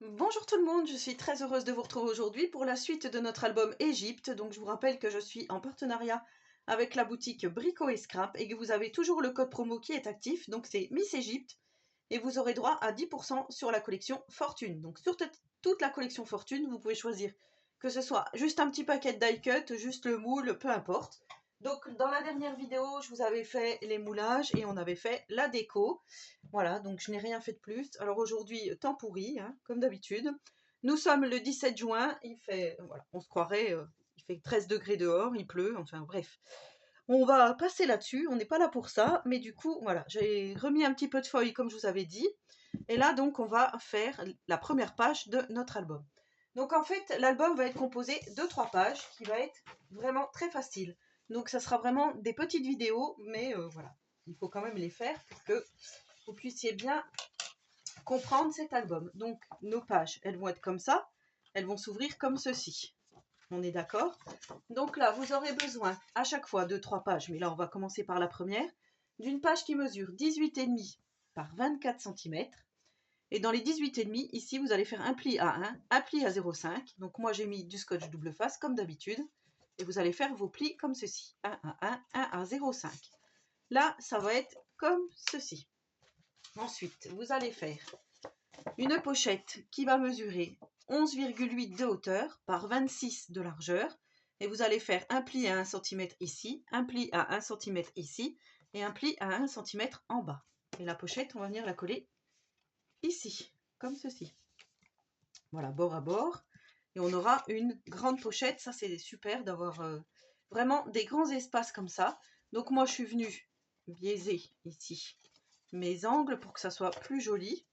Bonjour tout le monde, je suis très heureuse de vous retrouver aujourd'hui pour la suite de notre album Égypte. Donc je vous rappelle que je suis en partenariat avec la boutique Brico et Scrap et que vous avez toujours le code promo qui est actif, donc c'est Miss Égypte et vous aurez droit à 10% sur la collection Fortune. Donc sur toute la collection Fortune, vous pouvez choisir que ce soit juste un petit paquet de die cut, juste le moule, peu importe. Donc dans la dernière vidéo, je vous avais fait les moulages et on avait fait la déco. Voilà, donc je n'ai rien fait de plus. Alors aujourd'hui, temps pourri, hein, comme d'habitude. Nous sommes le 17 juin, il fait, voilà, on se croirait, il fait 13 degrés dehors, il pleut, enfin bref. On va passer là-dessus, on n'est pas là pour ça, mais du coup, voilà, j'ai remis un petit peu de feuilles comme je vous avais dit. Et là, donc, on va faire la première page de notre album. Donc en fait, l'album va être composé de 3 pages, qui va être vraiment très facile. Donc ça sera vraiment des petites vidéos, mais voilà, il faut quand même les faire pour que vous puissiez bien comprendre cet album. Donc nos pages, elles vont être comme ça, elles vont s'ouvrir comme ceci. On est d'accord? Donc là, vous aurez besoin à chaque fois de 3 pages, mais là on va commencer par la première, d'une page qui mesure 18,5 par 24 cm. Et dans les 18,5, ici, vous allez faire un pli à 1, un pli à 0,5. Donc moi, j'ai mis du scotch double face, comme d'habitude. Et vous allez faire vos plis comme ceci. 1 à 1, 1 à 0,5. Là, ça va être comme ceci. Ensuite, vous allez faire une pochette qui va mesurer 11,8 de hauteur par 26 de largeur. Et vous allez faire un pli à 1 cm ici, un pli à 1 cm ici et un pli à 1 cm en bas. Et la pochette, on va venir la coller ici, comme ceci. Voilà, bord à bord. Et on aura une grande pochette. Ça, c'est super d'avoir vraiment des grands espaces comme ça. Donc moi, je suis venue biaiser ici mes angles pour que ça soit plus joli.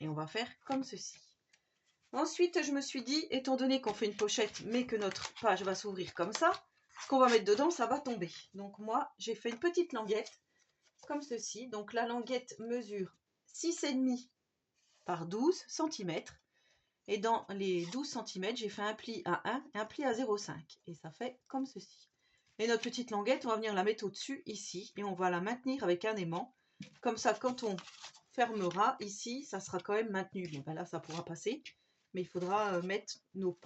Et on va faire comme ceci. Ensuite, je me suis dit, étant donné qu'on fait une pochette, mais que notre page va s'ouvrir comme ça, ce qu'on va mettre dedans, ça va tomber. Donc moi, j'ai fait une petite languette, comme ceci. Donc la languette mesure 6,5 par 12 cm. Et dans les 12 cm, j'ai fait un pli à 1 et un pli à 0,5. Et ça fait comme ceci. Et notre petite languette, on va venir la mettre au-dessus, ici, et on va la maintenir avec un aimant. Comme ça, quand on fermera ici, ça sera quand même maintenu. Bon, ben là, ça pourra passer, mais il faudra mettre nos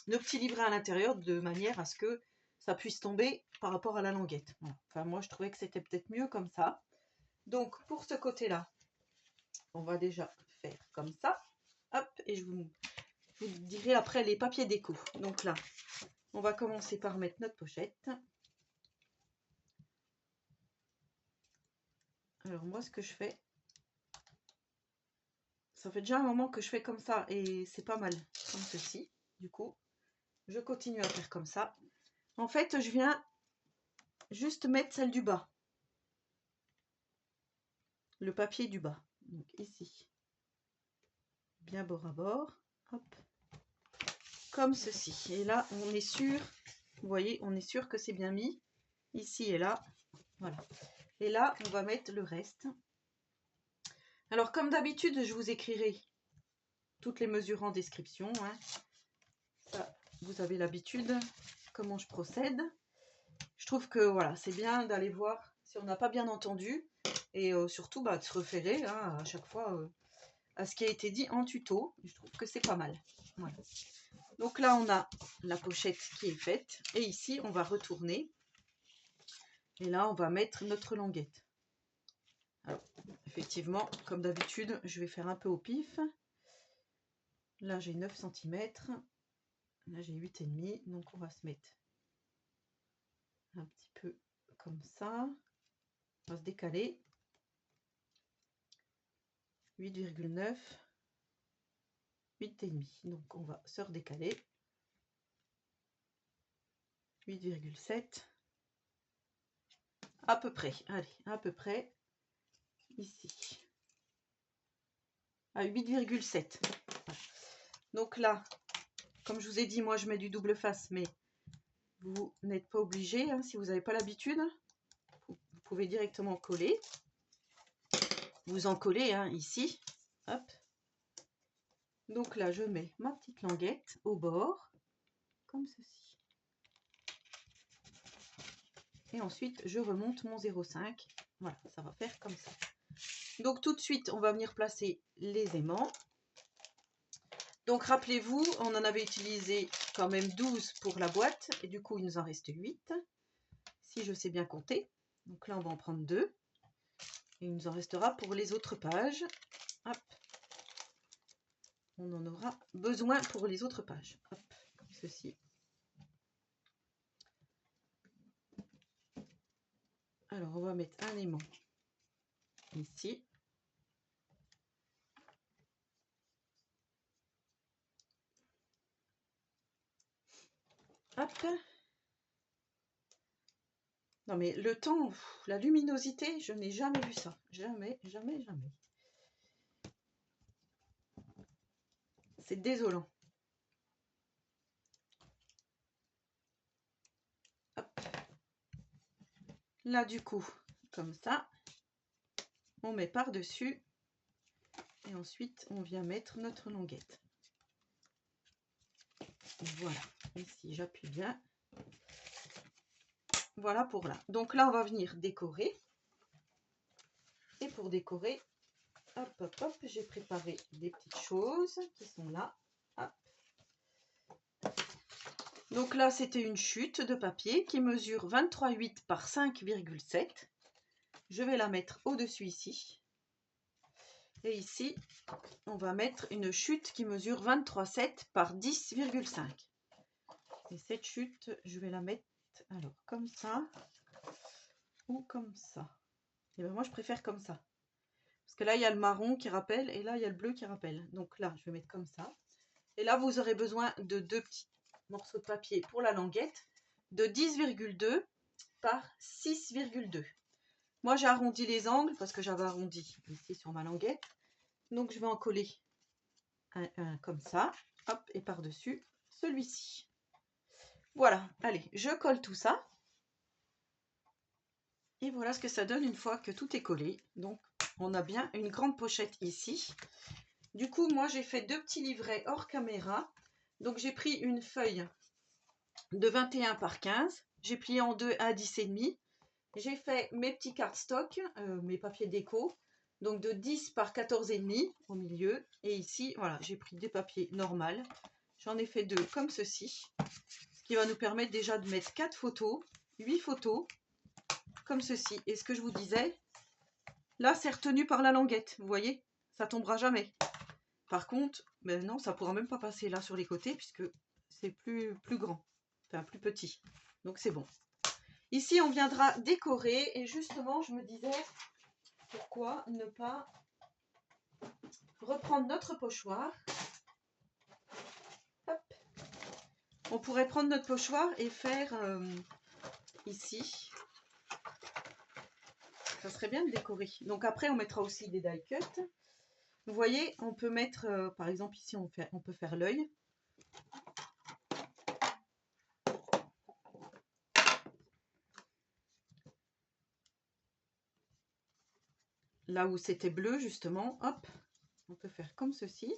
petits livrets à l'intérieur de manière à ce que ça puisse tomber par rapport à la languette. Voilà. Enfin, moi, je trouvais que c'était peut-être mieux comme ça. Donc, pour ce côté-là, on va déjà faire comme ça. Hop, et je vous dirai après les papiers déco. Donc là, on va commencer par mettre notre pochette. Alors moi, ce que je fais, ça fait déjà un moment que je fais comme ça et c'est pas mal, comme ceci. Du coup, je continue à faire comme ça. En fait, je viens juste mettre celle du bas. Le papier du bas. Donc ici. Bien bord à bord. Hop. Comme ceci. Et là, on est sûr, vous voyez, on est sûr que c'est bien mis. Ici et là. Voilà. Et là, on va mettre le reste. Alors, comme d'habitude, je vous écrirai toutes les mesures en description. Hein. Ça, vous avez l'habitude, comment je procède. Je trouve que voilà, c'est bien d'aller voir si on n'a pas bien entendu et surtout de se référer hein, à chaque fois à ce qui a été dit en tuto. Je trouve que c'est pas mal. Voilà. Donc là, on a la pochette qui est faite et ici, on va retourner et là, on va mettre notre languette. Alors, effectivement, comme d'habitude, je vais faire un peu au pif. Là, j'ai 9 cm. Là, j'ai 8,5. Donc, on va se mettre un petit peu comme ça. On va se décaler. 8,9. 8,5. Donc, on va se redécaler. 8,7. À peu près. Allez, à peu près. Ici. À 8,7. Voilà. Donc là, comme je vous ai dit, moi, je mets du double face, mais vous n'êtes pas obligé. Hein, si vous n'avez pas l'habitude, vous pouvez directement coller. Vous en collez hein, ici. Hop. Donc là, je mets ma petite languette au bord, comme ceci. Et ensuite, je remonte mon 0,5. Voilà, ça va faire comme ça. Donc tout de suite, on va venir placer les aimants. Donc rappelez-vous, on en avait utilisé quand même 12 pour la boîte. Et du coup, il nous en reste 8. Si je sais bien compter. Donc là, on va en prendre 2. Et il nous en restera pour les autres pages. Hop. On en aura besoin pour les autres pages. Hop, comme ceci. Alors, on va mettre un aimant ici. Hop. Non mais le temps, la luminosité, je n'ai jamais vu ça. Jamais, jamais, jamais. C'est désolant. Hop. Là du coup, comme ça, on met par-dessus. Et ensuite, on vient mettre notre languette. Voilà. Ici, j'appuie bien. Voilà pour là. Donc là, on va venir décorer. Et pour décorer, hop, hop, hop, j'ai préparé des petites choses qui sont là. Hop. Donc là, c'était une chute de papier qui mesure 23,8 par 5,7. Je vais la mettre au-dessus ici. Et ici, on va mettre une chute qui mesure 23,7 par 10,5. Et cette chute, je vais la mettre alors comme ça ou comme ça. Et bien moi, je préfère comme ça. Parce que là, il y a le marron qui rappelle et là, il y a le bleu qui rappelle. Donc là, je vais mettre comme ça. Et là, vous aurez besoin de 2 petits morceaux de papier pour la languette de 10,2 par 6,2. Moi, j'ai arrondi les angles parce que j'avais arrondi ici sur ma languette. Donc, je vais en coller un comme ça. Hop, et par-dessus celui-ci. Voilà, allez, je colle tout ça. Et voilà ce que ça donne une fois que tout est collé. Donc, on a bien une grande pochette ici. Du coup, moi, j'ai fait 2 petits livrets hors caméra. Donc, j'ai pris une feuille de 21 par 15. J'ai plié en deux à 10,5. J'ai fait mes petits cardstock, mes papiers déco. Donc, de 10 par 14,5 au milieu. Et ici, voilà, j'ai pris des papiers normaux. J'en ai fait 2 comme ceci. Ce qui va nous permettre déjà de mettre 4 photos, 8 photos, comme ceci. Et ce que je vous disais, là, c'est retenu par la languette. Vous voyez, ça tombera jamais. Par contre, ben non, ça ne pourra même pas passer là sur les côtés puisque c'est plus grand, enfin plus petit. Donc c'est bon. Ici, on viendra décorer et justement, je me disais, pourquoi ne pas reprendre notre pochoir. Hop. On pourrait prendre notre pochoir et faire ici. Ça serait bien de décorer. Donc après, on mettra aussi des die cuts. Vous voyez, on peut mettre, par exemple ici, on peut faire l'œil. Là où c'était bleu, justement, hop, on peut faire comme ceci.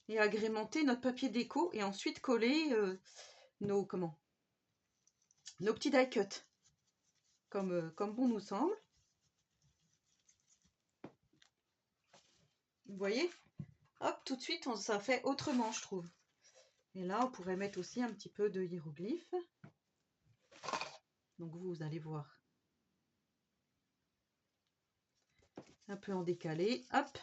Et agrémenter notre papier déco et ensuite coller nos petits die cuts. Comme bon nous semble. Vous voyez? Hop, tout de suite, ça fait autrement, je trouve. Et là, on pourrait mettre aussi un petit peu de hiéroglyphes. Donc, vous allez voir. Un peu en décalé. Hop.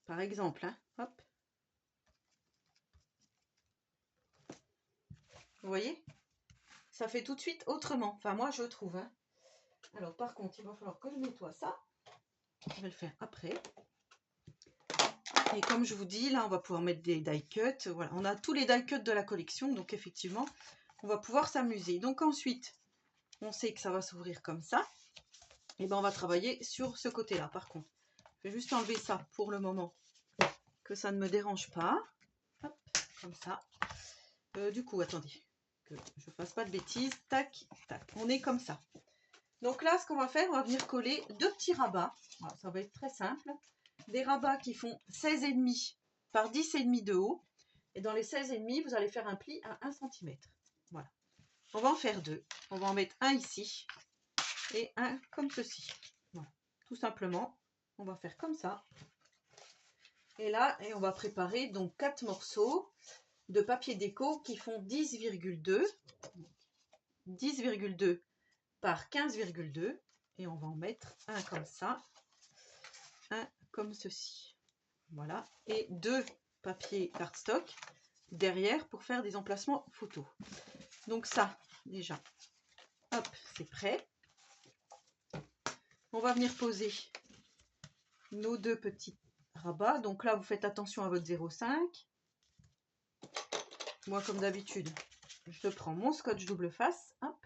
Par exemple, hein, hop. Vous voyez? Ça fait tout de suite autrement. Enfin, moi, je trouve. Hein. Alors, par contre, il va falloir que je nettoie ça. Je vais le faire après. Et comme je vous dis, là, on va pouvoir mettre des die cuts. Voilà, on a tous les die cuts de la collection. Donc, effectivement, on va pouvoir s'amuser. Donc, ensuite, on sait que ça va s'ouvrir comme ça. Et ben, on va travailler sur ce côté-là, par contre. Je vais juste enlever ça pour le moment, que ça ne me dérange pas. Hop, comme ça. Du coup, attendez, que je ne fasse pas de bêtises. Tac, tac. On est comme ça. Donc là, ce qu'on va faire, on va venir coller 2 petits rabats. Voilà, ça va être très simple. Des rabats qui font 16,5 par 10,5 de haut. Et dans les 16,5, vous allez faire un pli à 1 cm. Voilà. On va en faire 2. On va en mettre un ici et un comme ceci. Voilà. Tout simplement, on va faire comme ça. Et là, on va préparer donc 4 morceaux de papier déco qui font 10,2 par 15,2 et on va en mettre un comme ça, un comme ceci. Voilà, et 2 papiers cardstock derrière pour faire des emplacements photos. Donc ça, déjà, hop, c'est prêt. On va venir poser nos 2 petits rabats. Donc là, vous faites attention à votre 0,5. Moi, comme d'habitude, je prends mon scotch double face. Hop.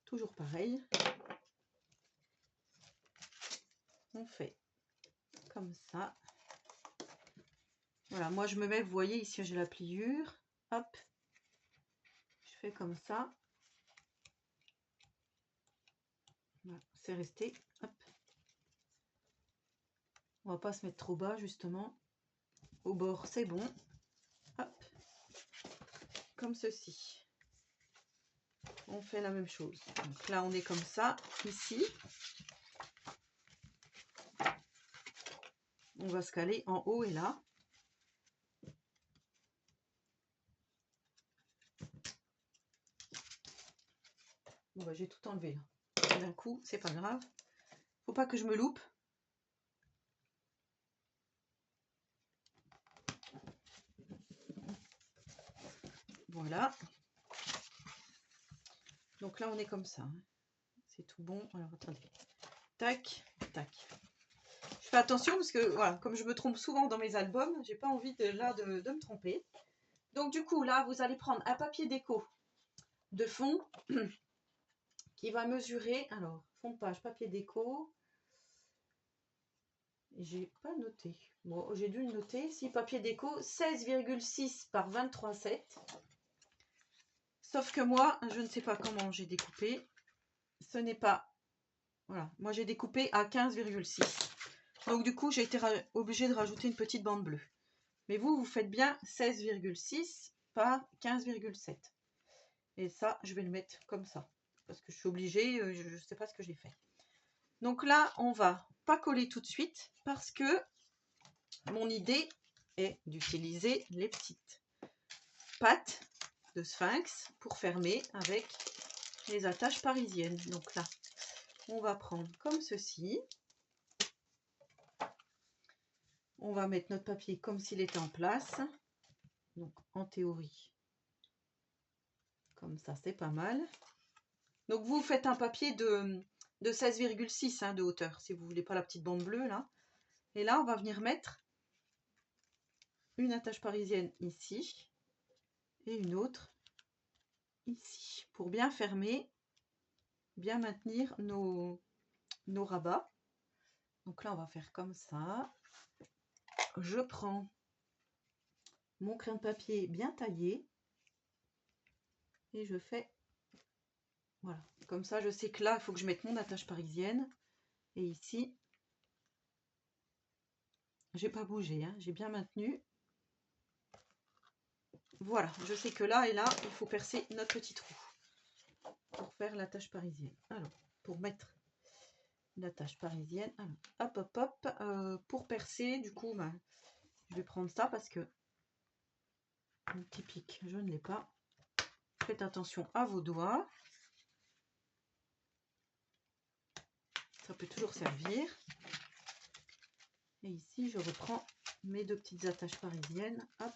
Toujours pareil. On fait comme ça. Voilà, moi je me mets, vous voyez, ici j'ai la pliure. Hop. Je fais comme ça. Voilà, c'est resté. Hop. On va pas se mettre trop bas, justement. Au bord, c'est bon. Hop. Comme ceci. On fait la même chose. Donc là, on est comme ça, ici. On va se caler en haut et là. Bon, bah, j'ai tout enlevé là. D'un coup, c'est pas grave. Faut pas que je me loupe. Voilà. Donc là, on est comme ça. Hein. C'est tout bon. Alors, attendez. Tac, tac. Je fais attention parce que, voilà, comme je me trompe souvent dans mes albums, j'ai pas envie de me tromper. Donc, du coup, là, vous allez prendre un papier déco de fond qui va mesurer, alors, fond de page, papier déco. J'ai pas noté. Bon, j'ai dû le noter. Si, papier déco, 16,6 par 23,7. Sauf que moi, je ne sais pas comment j'ai découpé. Ce n'est pas... Voilà, moi j'ai découpé à 15,6. Donc du coup, j'ai été obligée de rajouter une petite bande bleue. Mais vous, vous faites bien 16,6 par 15,7. Et ça, je vais le mettre comme ça. Parce que je suis obligée, je ne sais pas ce que j'ai fait. Donc là, on va pas coller tout de suite parce que mon idée est d'utiliser les petites pattes de sphinx pour fermer avec les attaches parisiennes. Donc là, on va prendre comme ceci. On va mettre notre papier comme s'il était en place. Donc en théorie, comme ça, c'est pas mal. Donc vous faites un papier de 16,6 hein, de hauteur, si vous voulez pas la petite bande bleue là. Et là, on va venir mettre une attache parisienne ici et une autre ici pour bien fermer, bien maintenir nos rabats. Donc là, on va faire comme ça. Je prends mon crayon de papier bien taillé et je fais, voilà, comme ça je sais que là, il faut que je mette mon attache parisienne et ici, j'ai pas bougé, hein, j'ai bien maintenu. Voilà, je sais que là et là, il faut percer notre petit trou pour faire l'attache parisienne. Alors, pour mettre l'attache parisienne, alors, hop, hop, hop, pour percer, du coup, ben, je vais prendre ça parce que mon petit pic, je ne l'ai pas. Faites attention à vos doigts. Ça peut toujours servir. Et ici, je reprends mes 2 petites attaches parisiennes. Hop.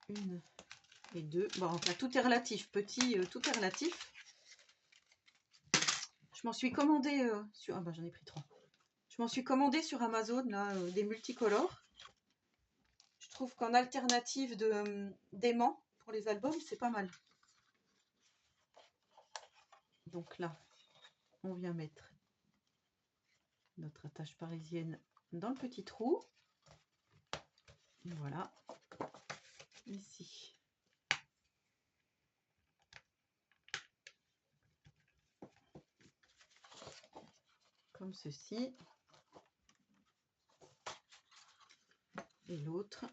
1 et 2. Bon, enfin, tout est relatif. Petit, tout est relatif. Je m'en suis commandé sur... Ah ben, j'en ai pris 3. Je m'en suis commandé sur Amazon, là, des multicolores. Je trouve qu'en alternative d'aimant pour les albums, c'est pas mal. Donc là, on vient mettre notre attache parisienne dans le petit trou. Voilà. Ici. Comme ceci. Et l'autre.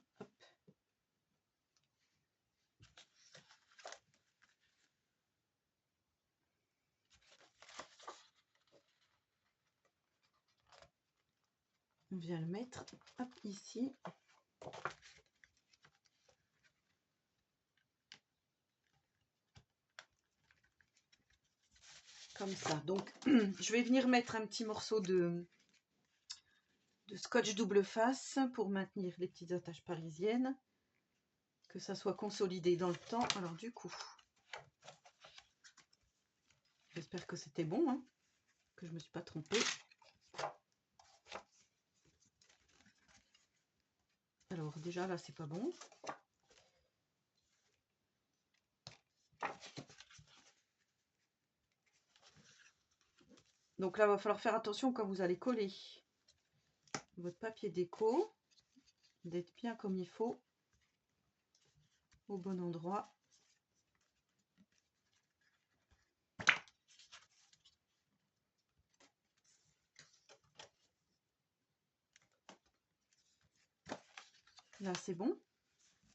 On vient le mettre hop, ici. Comme ça. Donc, je vais venir mettre un petit morceau de scotch double face pour maintenir les petites attaches parisiennes. Que ça soit consolidé dans le temps. Alors du coup, j'espère que c'était bon, hein, que je ne me suis pas trompée. Alors déjà là, c'est pas bon. Donc là, il va falloir faire attention quand vous allez coller votre papier déco, d'être bien comme il faut, au bon endroit. Là, c'est bon.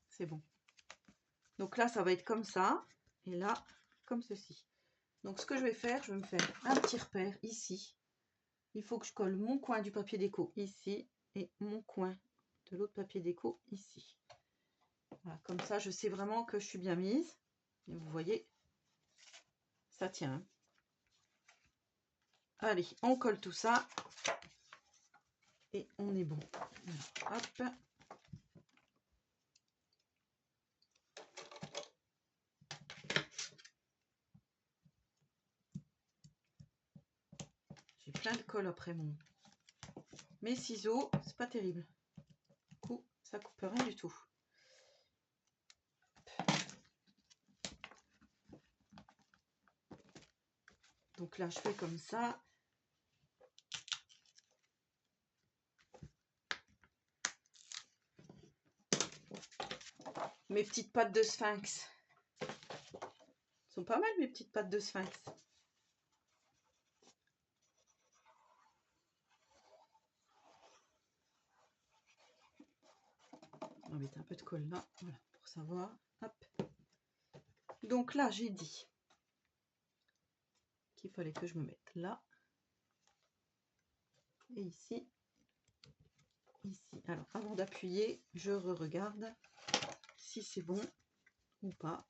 C'est bon. Donc là, ça va être comme ça. Et là, comme ceci. Donc ce que je vais faire, je vais me faire un petit repère ici. Il faut que je colle mon coin du papier déco ici et mon coin de l'autre papier déco ici. Voilà, comme ça, je sais vraiment que je suis bien mise. Et vous voyez, ça tient. Allez, on colle tout ça. Et on est bon. Voilà, hop. J'ai plein de colle après mes ciseaux. C'est pas terrible. Du coup, ça coupe rien du tout. Donc là, je fais comme ça. Mes petites pattes de sphinx. Elles sont pas mal, mes petites pattes de sphinx. On va mettre un peu de colle là, voilà, pour savoir. Hop. Donc là, j'ai dit qu'il fallait que je me mette là. Et ici. Ici. Alors, avant d'appuyer, je regarde si c'est bon ou pas.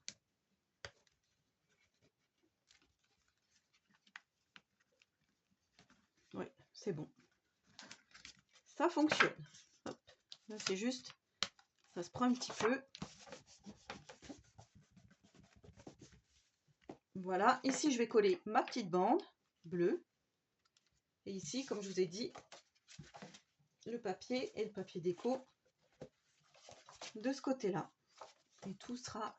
Oui, c'est bon. Ça fonctionne. Hop. Là, c'est juste, ça se prend un petit peu. Voilà. Ici, je vais coller ma petite bande bleue. Et ici, comme je vous ai dit, le papier et le papier déco de ce côté-là. Et tout sera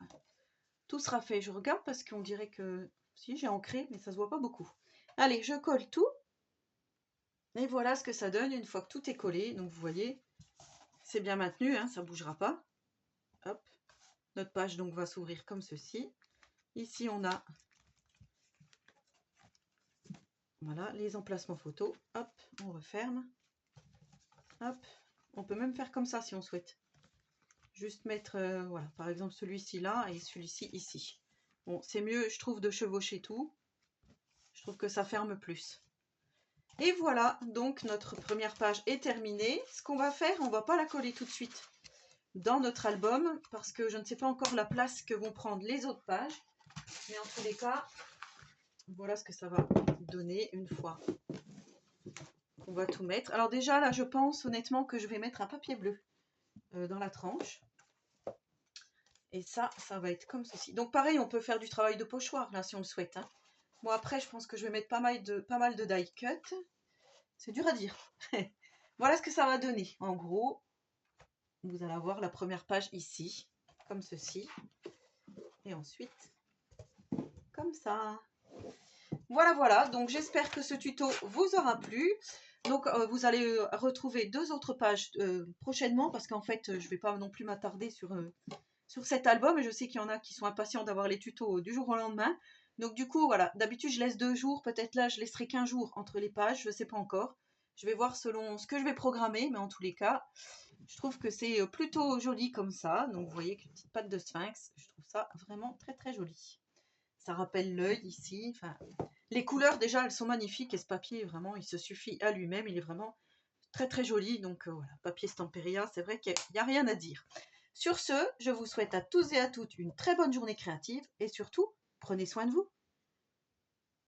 fait. Je regarde parce qu'on dirait que si j'ai ancré, mais ça se voit pas beaucoup. Allez, je colle tout. Et voilà ce que ça donne une fois que tout est collé. Donc vous voyez, c'est bien maintenu, hein, ça ne bougera pas. Hop, notre page donc va s'ouvrir comme ceci. Ici on a voilà les emplacements photos. Hop, on referme. Hop, on peut même faire comme ça si on souhaite. Juste mettre voilà, par exemple celui-ci là et celui-ci ici. Bon, c'est mieux, je trouve, de chevaucher tout. Je trouve que ça ferme plus. Et voilà, donc notre première page est terminée. Ce qu'on va faire, on ne va pas la coller tout de suite dans notre album parce que je ne sais pas encore la place que vont prendre les autres pages. Mais en tous les cas, voilà ce que ça va donner une fois qu'on va tout mettre. Alors déjà, là, je pense honnêtement que je vais mettre un papier bleu dans la tranche. Et ça va être comme ceci. Donc pareil, on peut faire du travail de pochoir là si on le souhaite. Hein. Bon, après, je pense que je vais mettre pas mal de die cut. C'est dur à dire. Voilà ce que ça va donner. En gros, vous allez avoir la première page ici, comme ceci. Et ensuite, comme ça. Voilà. Donc, j'espère que ce tuto vous aura plu. Donc, vous allez retrouver 2 autres pages prochainement parce qu'en fait, je ne vais pas non plus m'attarder sur cet album. Et je sais qu'il y en a qui sont impatients d'avoir les tutos du jour au lendemain. Donc, du coup, voilà. D'habitude, je laisse 2 jours. Peut-être là, je laisserai qu'1 jour entre les pages. Je ne sais pas encore. Je vais voir selon ce que je vais programmer. Mais en tous les cas, je trouve que c'est plutôt joli comme ça. Donc, vous voyez que les petites pattes de sphinx, je trouve ça vraiment très, très joli. Ça rappelle l'œil ici. Enfin, les couleurs, déjà, elles sont magnifiques. Et ce papier, vraiment, il se suffit à lui-même. Il est vraiment très très joli. Donc voilà, papier Stamperia, c'est vrai qu'il n'y a rien à dire. Sur ce, je vous souhaite à tous et à toutes une très bonne journée créative et surtout, prenez soin de vous.